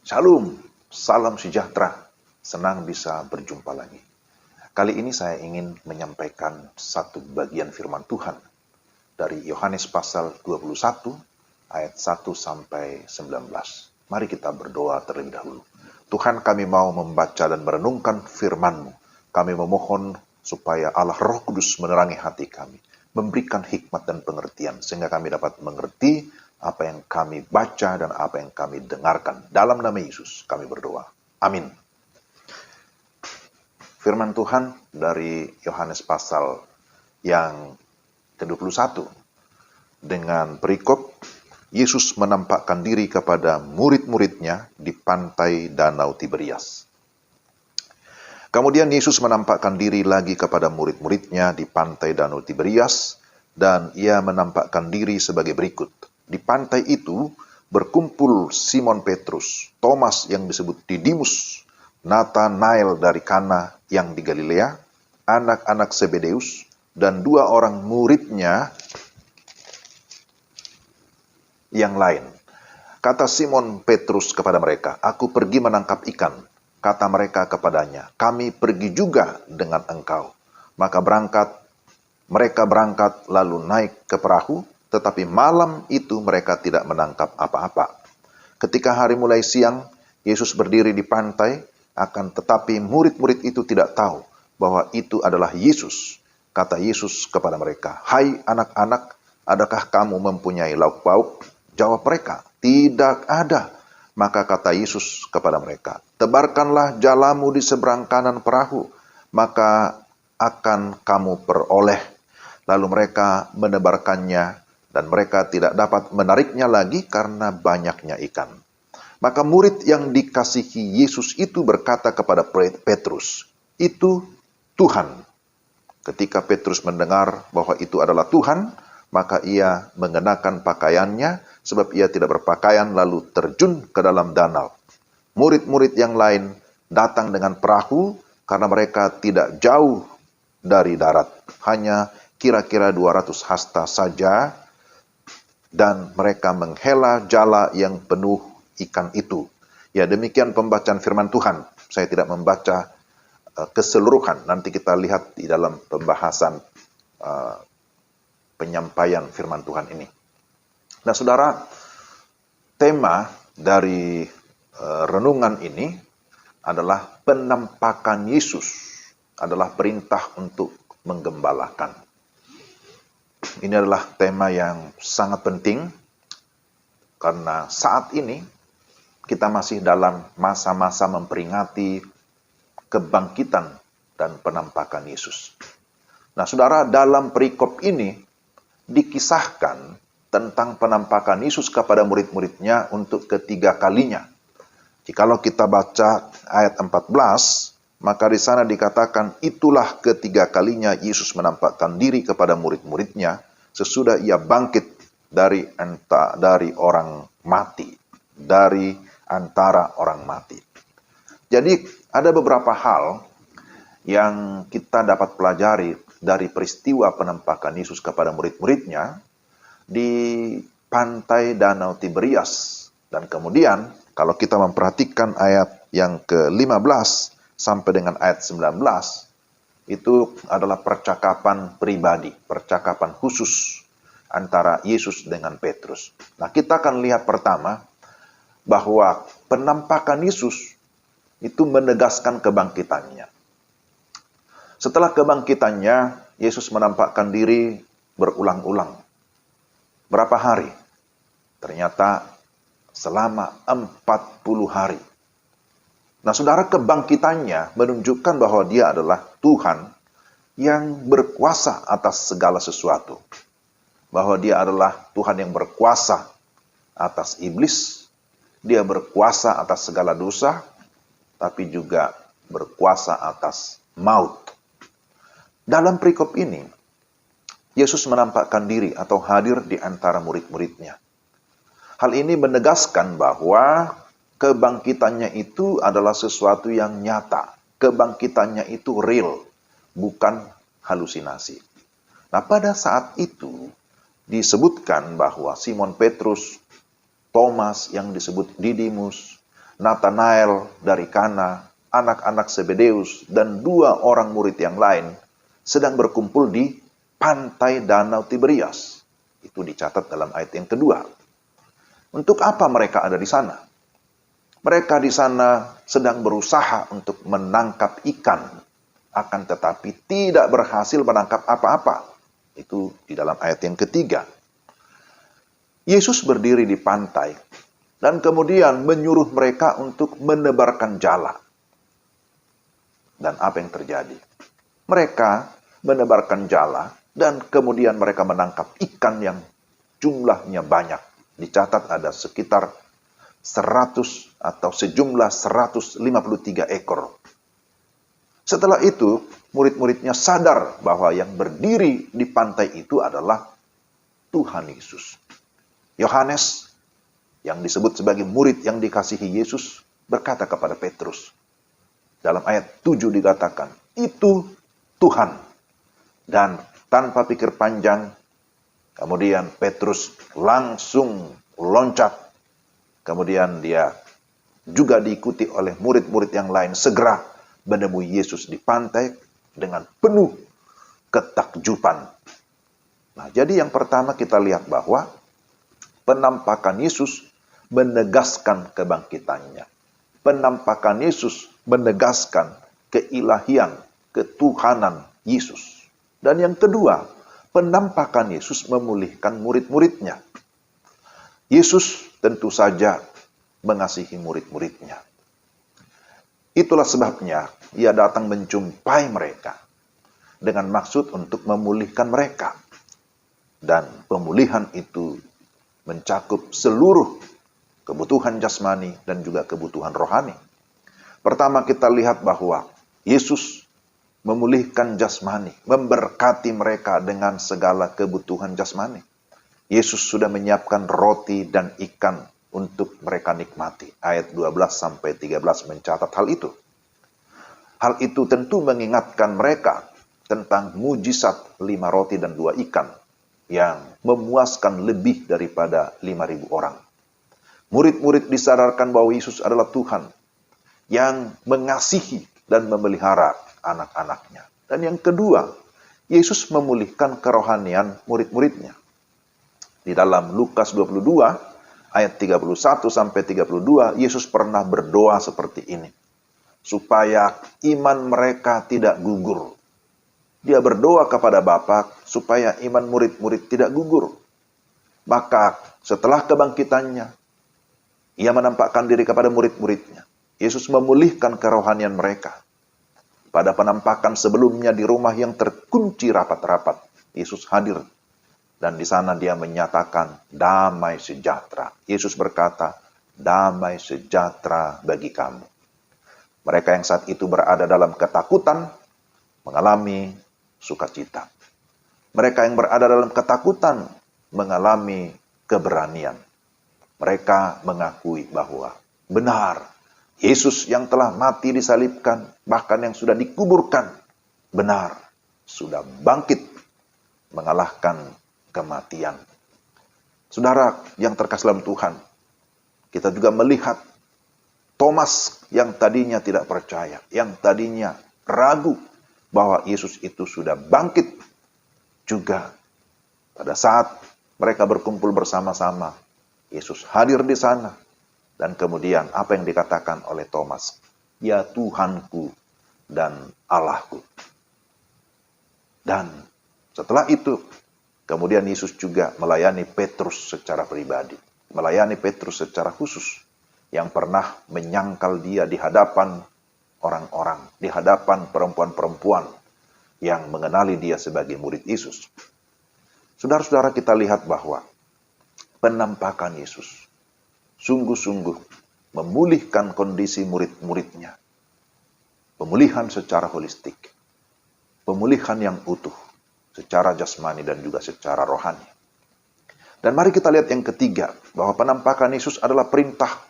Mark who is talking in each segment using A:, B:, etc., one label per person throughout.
A: Shalom, salam sejahtera, senang bisa berjumpa lagi. Kali ini saya ingin menyampaikan satu bagian firman Tuhan dari Yohanes pasal 21 ayat 1 sampai 19. Mari kita berdoa terlebih dahulu. Tuhan, kami mau membaca dan merenungkan firman-Mu. Kami memohon supaya Allah Roh Kudus menerangi hati kami, memberikan hikmat dan pengertian sehingga kami dapat mengerti apa yang kami baca dan apa yang kami dengarkan. Dalam nama Yesus kami berdoa. Amin. Firman Tuhan dari Yohanes pasal yang ke-21 dengan perikop Yesus menampakkan diri kepada murid-muridnya di pantai Danau Tiberias. Kemudian Yesus menampakkan diri lagi kepada murid-muridnya di pantai Danau Tiberias dan ia menampakkan diri sebagai berikut. Di pantai itu berkumpul Simon Petrus, Thomas yang disebut Didimus, Nathanael dari Kana yang di Galilea, anak-anak Zebedeus, dan dua orang muridnya yang lain. Kata Simon Petrus kepada mereka, "Aku pergi menangkap ikan." Kata mereka kepadanya, "Kami pergi juga dengan engkau." Maka mereka berangkat lalu naik ke perahu, tetapi malam itu mereka tidak menangkap apa-apa. Ketika hari mulai siang, Yesus berdiri di pantai, akan tetapi murid-murid itu tidak tahu bahwa itu adalah Yesus. Kata Yesus kepada mereka, "Hai anak-anak, adakah kamu mempunyai lauk pauk?" Jawab mereka, "Tidak ada." Maka kata Yesus kepada mereka, "Tebarkanlah jalamu di seberang kanan perahu, maka akan kamu peroleh." Lalu mereka menebarkannya, dan mereka tidak dapat menariknya lagi karena banyaknya ikan. Maka murid yang dikasihi Yesus itu berkata kepada Petrus, "Itu Tuhan." Ketika Petrus mendengar bahwa itu adalah Tuhan, maka ia mengenakan pakaiannya, sebab ia tidak berpakaian, lalu terjun ke dalam danau. Murid-murid yang lain datang dengan perahu, karena mereka tidak jauh dari darat, hanya kira-kira 200 hasta saja, dan mereka menghela jala yang penuh ikan itu. Ya, demikian pembacaan firman Tuhan. Saya tidak membaca keseluruhan. Nanti kita lihat di dalam pembahasan penyampaian firman Tuhan ini. Nah, saudara, tema dari renungan ini adalah penampakan Yesus, adalah perintah untuk menggembalakan. Ini adalah tema yang sangat penting karena saat ini kita masih dalam masa-masa memperingati kebangkitan dan penampakan Yesus. Nah, saudara, dalam perikop ini dikisahkan tentang penampakan Yesus kepada murid-muridnya untuk ketiga kalinya. Jikalau kita baca ayat 14, maka di sana dikatakan, "Itulah ketiga kalinya Yesus menampakkan diri kepada murid-muridnya sesudah ia bangkit dari orang mati, dari antara orang mati." Jadi ada beberapa hal yang kita dapat pelajari dari peristiwa penampakan Yesus kepada murid-muridnya di pantai Danau Tiberias. Dan kemudian kalau kita memperhatikan ayat yang ke-15 sampai dengan ayat 19, itu adalah percakapan pribadi, percakapan khusus antara Yesus dengan Petrus. Nah, kita akan lihat pertama bahwa penampakan Yesus itu menegaskan kebangkitannya. Setelah kebangkitannya, Yesus menampakkan diri berulang-ulang. Berapa hari? Ternyata selama 40 hari. Nah, saudara, kebangkitannya menunjukkan bahwa dia adalah Tuhan yang berkuasa atas segala sesuatu. Bahwa dia adalah Tuhan yang berkuasa atas iblis, dia berkuasa atas segala dosa, tapi juga berkuasa atas maut. Dalam perikop ini, Yesus menampakkan diri atau hadir di antara murid-muridnya. Hal ini menegaskan bahwa kebangkitannya itu adalah sesuatu yang nyata. Kebangkitannya itu real, bukan halusinasi. Nah, pada saat itu disebutkan bahwa Simon Petrus, Thomas yang disebut Didimus, Nathanael dari Kana, anak-anak Zebedeus, dan 2 orang murid yang lain sedang berkumpul di pantai Danau Tiberias. Itu dicatat dalam ayat yang kedua. Untuk apa mereka ada di sana? Mereka di sana sedang berusaha untuk menangkap ikan, akan tetapi tidak berhasil menangkap apa-apa. Itu di dalam ayat yang ketiga. Yesus berdiri di pantai dan kemudian menyuruh mereka untuk menebarkan jala. Dan apa yang terjadi? Mereka menebarkan jala dan kemudian mereka menangkap ikan yang jumlahnya banyak. Dicatat ada sekitar 100 atau sejumlah 153 ekor. Setelah itu, murid-muridnya sadar bahwa yang berdiri di pantai itu adalah Tuhan Yesus. Yohanes, yang disebut sebagai murid yang dikasihi Yesus, berkata kepada Petrus. Dalam ayat 7 dikatakan, itu Tuhan. Dan tanpa pikir panjang, kemudian Petrus langsung loncat. Kemudian dia juga diikuti oleh murid-murid yang lain segera menemui Yesus di pantai dengan penuh ketakjuban. Nah, jadi yang pertama kita lihat bahwa penampakan Yesus menegaskan kebangkitannya. Penampakan Yesus menegaskan keilahian, ketuhanan Yesus. Dan yang kedua, penampakan Yesus memulihkan murid-muridnya. Yesus tentu saja mengasihi murid-muridnya. Itulah sebabnya ia datang menjumpai mereka dengan maksud untuk memulihkan mereka. Dan pemulihan itu mencakup seluruh kebutuhan jasmani dan juga kebutuhan rohani. Pertama kita lihat bahwa Yesus memulihkan jasmani, memberkati mereka dengan segala kebutuhan jasmani. Yesus sudah menyiapkan roti dan ikan untuk mereka nikmati. Ayat 12-13 mencatat hal itu. Hal itu tentu mengingatkan mereka tentang mujizat 5 roti dan 2 ikan yang memuaskan lebih daripada 5.000 orang. Murid-murid disadarkan bahwa Yesus adalah Tuhan yang mengasihi dan memelihara anak-anaknya. Dan yang kedua, Yesus memulihkan kerohanian murid-muridnya. Di dalam Lukas 22, ayat 31-32, Yesus pernah berdoa seperti ini. Supaya iman mereka tidak gugur. Dia berdoa kepada Bapa supaya iman murid-murid tidak gugur. Maka setelah kebangkitannya, ia menampakkan diri kepada murid-muridnya. Yesus memulihkan kerohanian mereka. Pada penampakan sebelumnya di rumah yang terkunci rapat-rapat, Yesus hadir. Dan di sana dia menyatakan damai sejahtera. Yesus berkata, damai sejahtera bagi kamu. Mereka yang saat itu berada dalam ketakutan, mengalami sukacita. Mereka yang berada dalam ketakutan, mengalami keberanian. Mereka mengakui bahwa benar, Yesus yang telah mati disalibkan, bahkan yang sudah dikuburkan, benar, sudah bangkit, mengalahkan kematian. Saudara yang terkasih dalam Tuhan, kita juga melihat Thomas yang tadinya tidak percaya, yang tadinya ragu bahwa Yesus itu sudah bangkit, juga pada saat mereka berkumpul bersama-sama, Yesus hadir di sana. Dan kemudian apa yang dikatakan oleh Thomas? Ya Tuhanku dan Allahku. Dan setelah itu, kemudian Yesus juga melayani Petrus secara pribadi. Melayani Petrus secara khusus. Yang pernah menyangkal dia di hadapan orang-orang. Di hadapan perempuan-perempuan yang mengenali dia sebagai murid Yesus. Saudara-saudara, kita lihat bahwa penampakan Yesus sungguh-sungguh memulihkan kondisi murid-muridnya. Pemulihan secara holistik. Pemulihan yang utuh. Secara jasmani dan juga secara rohani. Dan mari kita lihat yang ketiga. Bahwa penampakan Yesus adalah perintah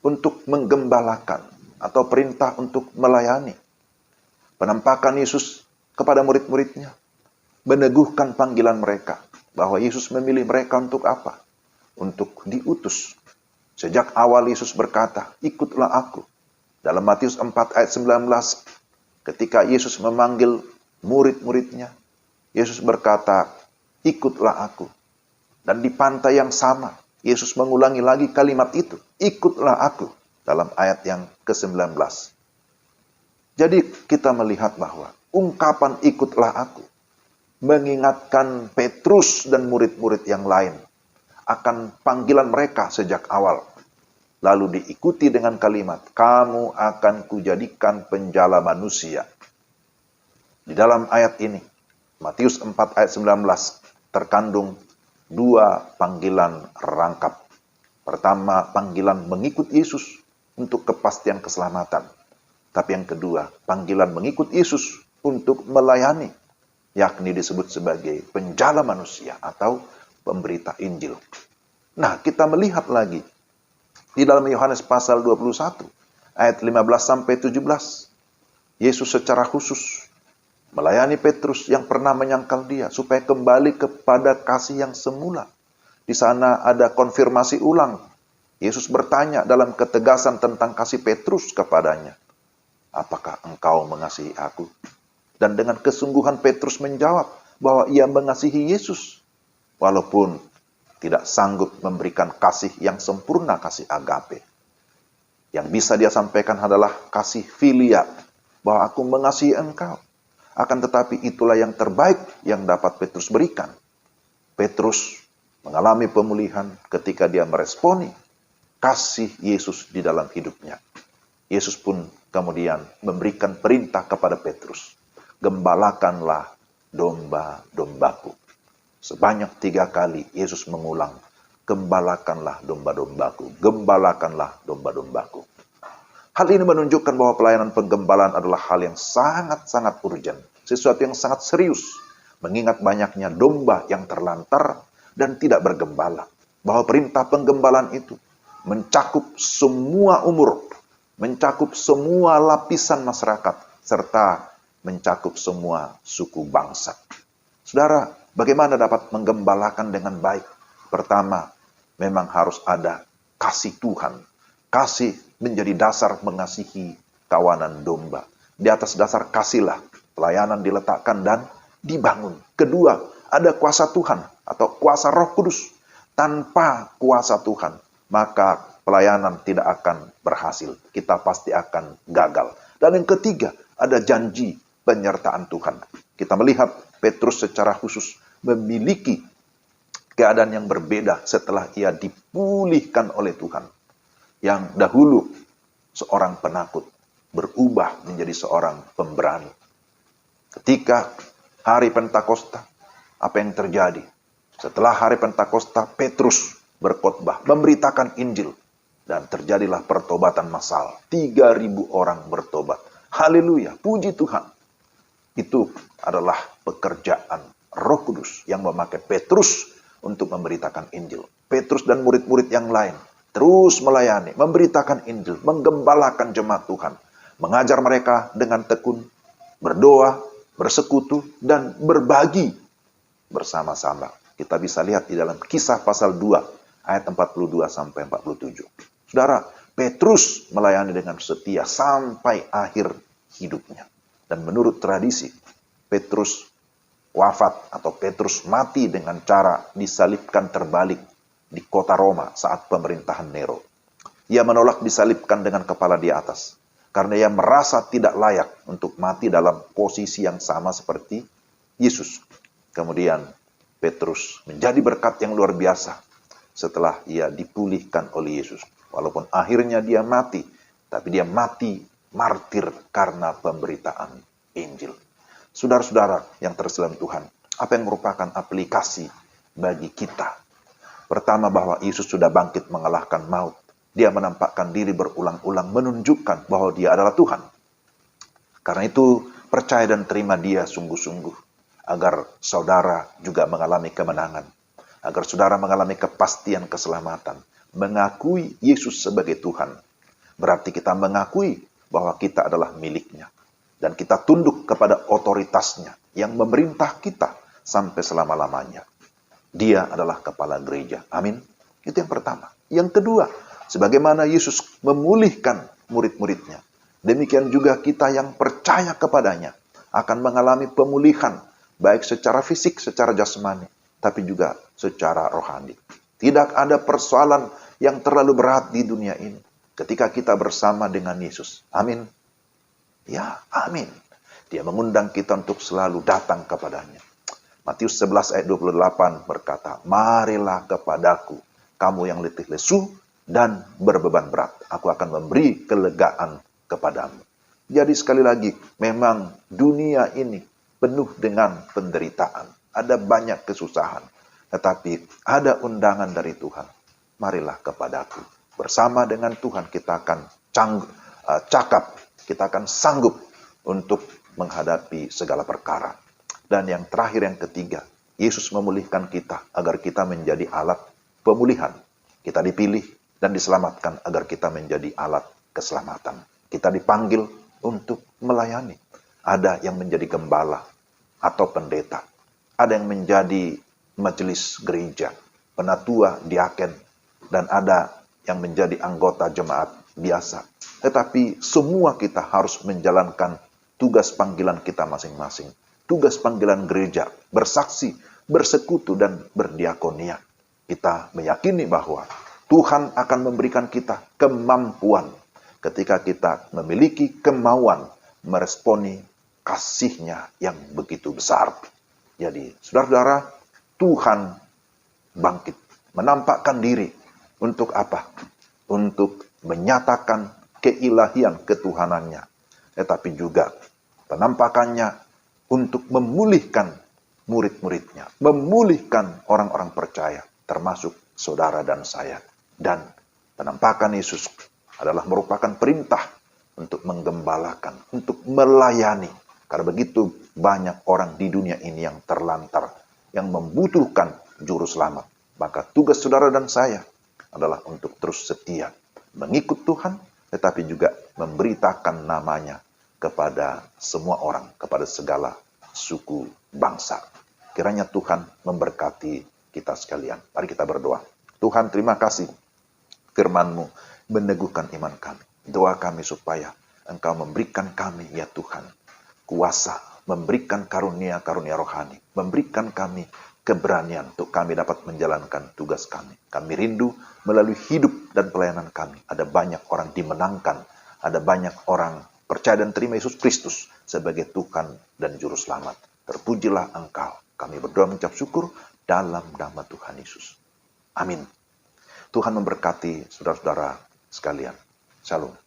A: untuk menggembalakan. Atau perintah untuk melayani. Penampakan Yesus kepada murid-muridnya. Meneguhkan panggilan mereka. Bahwa Yesus memilih mereka untuk apa? Untuk diutus. Sejak awal Yesus berkata, ikutlah aku. Dalam Matius 4 ayat 19, ketika Yesus memanggil murid-muridnya, Yesus berkata, ikutlah aku. Dan di pantai yang sama, Yesus mengulangi lagi kalimat itu, ikutlah aku, dalam ayat yang ke-19. Jadi kita melihat bahwa ungkapan ikutlah aku mengingatkan Petrus dan murid-murid yang lain akan panggilan mereka sejak awal. Lalu diikuti dengan kalimat, kamu akan kujadikan penjala manusia. Di dalam ayat ini, Matius 4 ayat 19, terkandung dua panggilan rangkap. Pertama, panggilan mengikut Yesus untuk kepastian keselamatan. Tapi yang kedua, panggilan mengikut Yesus untuk melayani, yakni disebut sebagai penjala manusia atau pemberita Injil. Nah, kita melihat lagi di dalam Yohanes pasal 21 ayat 15 sampai 17. Yesus secara khusus melayani Petrus yang pernah menyangkal dia supaya kembali kepada kasih yang semula. Di sana ada konfirmasi ulang. Yesus bertanya dalam ketegasan tentang kasih Petrus kepadanya. Apakah engkau mengasihi aku? Dan dengan kesungguhan Petrus menjawab bahwa ia mengasihi Yesus. Walaupun tidak sanggup memberikan kasih yang sempurna, kasih agape. Yang bisa dia sampaikan adalah kasih filia, bahwa aku mengasihi engkau. Akan tetapi itulah yang terbaik yang dapat Petrus berikan. Petrus mengalami pemulihan ketika dia meresponi kasih Yesus di dalam hidupnya. Yesus pun kemudian memberikan perintah kepada Petrus, gembalakanlah domba-dombaku. Sebanyak 3 kali Yesus mengulang, gembalakanlah domba-dombaku, gembalakanlah domba-dombaku. Hal ini menunjukkan bahwa pelayanan penggembalaan adalah hal yang sangat-sangat urgent, sesuatu yang sangat serius, mengingat banyaknya domba yang terlantar dan tidak bergembala. Bahwa perintah penggembalaan itu mencakup semua umur, mencakup semua lapisan masyarakat, serta mencakup semua suku bangsa. Saudara, bagaimana dapat menggembalakan dengan baik? Pertama, memang harus ada kasih Tuhan. Kasih menjadi dasar mengasihi kawanan domba. Di atas dasar kasihlah pelayanan diletakkan dan dibangun. Kedua, ada kuasa Tuhan atau kuasa Roh Kudus. Tanpa kuasa Tuhan, maka pelayanan tidak akan berhasil. Kita pasti akan gagal. Dan yang ketiga, ada janji penyertaan Tuhan. Kita melihat Petrus secara khusus memiliki keadaan yang berbeda setelah ia dipulihkan oleh Tuhan. Yang dahulu seorang penakut berubah menjadi seorang pemberani. Ketika hari Pentakosta, apa yang terjadi? Setelah hari Pentakosta, Petrus berkhotbah, memberitakan Injil. Dan terjadilah pertobatan massal. 3.000 orang bertobat. Haleluya, puji Tuhan. Itu adalah pekerjaan Roh Kudus yang memakai Petrus untuk memberitakan Injil. Petrus dan murid-murid yang lain terus melayani, memberitakan Injil, menggembalakan jemaat Tuhan. Mengajar mereka dengan tekun, berdoa, bersekutu, dan berbagi bersama-sama. Kita bisa lihat di dalam Kisah pasal 2 ayat 42 sampai 47. Saudara, Petrus melayani dengan setia sampai akhir hidupnya. Dan menurut tradisi, Petrus wafat atau Petrus mati dengan cara disalibkan terbalik di kota Roma saat pemerintahan Nero. Ia menolak disalibkan dengan kepala di atas, karena ia merasa tidak layak untuk mati dalam posisi yang sama seperti Yesus. Kemudian Petrus menjadi berkat yang luar biasa setelah ia dipulihkan oleh Yesus. Walaupun akhirnya dia mati, tapi dia mati martir karena pemberitaan Injil. Saudara-saudara yang terselam Tuhan, apa yang merupakan aplikasi bagi kita? Pertama, bahwa Yesus sudah bangkit mengalahkan maut. Dia menampakkan diri berulang-ulang menunjukkan bahwa dia adalah Tuhan. Karena itu, percaya dan terima dia sungguh-sungguh. Agar saudara juga mengalami kemenangan. Agar saudara mengalami kepastian keselamatan. Mengakui Yesus sebagai Tuhan. Berarti kita mengakui bahwa kita adalah miliknya. Dan kita tunduk kepada otoritasnya yang memerintah kita sampai selama-lamanya. Dia adalah kepala gereja. Amin. Itu yang pertama. Yang kedua, Sebagaimana Yesus memulihkan murid-muridnya, demikian juga kita yang percaya kepadanya akan mengalami pemulihan, baik secara fisik, secara jasmani, tapi juga secara rohani. Tidak ada persoalan yang terlalu berat di dunia ini ketika kita bersama dengan Yesus. Amin. Ya, amin. Dia mengundang kita untuk selalu datang kepadanya. Matius 11 ayat 28 berkata, marilah kepadaku, kamu yang letih lesu dan berbeban berat. Aku akan memberi kelegaan kepadamu. Jadi sekali lagi, memang dunia ini penuh dengan penderitaan. Ada banyak kesusahan. Tetapi ada undangan dari Tuhan. Marilah kepadaku. Bersama dengan Tuhan kita akan cakap, kita akan sanggup untuk menghadapi segala perkara. Dan yang terakhir, yang ketiga, Yesus memulihkan kita agar kita menjadi alat pemulihan. Kita dipilih dan diselamatkan agar kita menjadi alat keselamatan. Kita dipanggil untuk melayani. Ada yang menjadi gembala atau pendeta. Ada yang menjadi majelis gereja, penatua, diaken, dan ada yang menjadi anggota jemaat biasa. Tetapi semua kita harus menjalankan tugas panggilan kita masing-masing. Tugas panggilan gereja, bersaksi, bersekutu, dan berdiakonia. Kita meyakini bahwa Tuhan akan memberikan kita kemampuan ketika kita memiliki kemauan meresponi kasih-Nya yang begitu besar. Jadi, saudara-saudara, Tuhan bangkit, menampakkan diri untuk apa? Untuk menyatakan keilahian ketuhanannya. Tetapi juga penampakannya untuk memulihkan murid-muridnya, memulihkan orang-orang percaya, termasuk saudara dan saya. Dan penampakan Yesus adalah merupakan perintah untuk menggembalakan, untuk melayani. Karena begitu banyak orang di dunia ini yang terlantar, yang membutuhkan juru selamat. Maka tugas saudara dan saya adalah untuk terus setia, mengikut Tuhan, tetapi juga memberitakan namanya kepada semua orang, kepada segala suku bangsa. Kiranya Tuhan memberkati kita sekalian. Mari kita berdoa. Tuhan, terima kasih firman-Mu meneguhkan iman kami. Doa kami supaya Engkau memberikan kami, ya Tuhan, kuasa, memberikan karunia-karunia rohani, memberikan kami keberanian untuk kami dapat menjalankan tugas kami. Kami rindu melalui hidup dan pelayanan kami. Ada banyak orang dimenangkan, ada banyak orang percaya dan terima Yesus Kristus sebagai Tuhan dan Juru Selamat. Terpujilah Engkau. Kami berdoa mengucap syukur dalam nama Tuhan Yesus. Amin. Tuhan memberkati saudara-saudara sekalian. Shalom.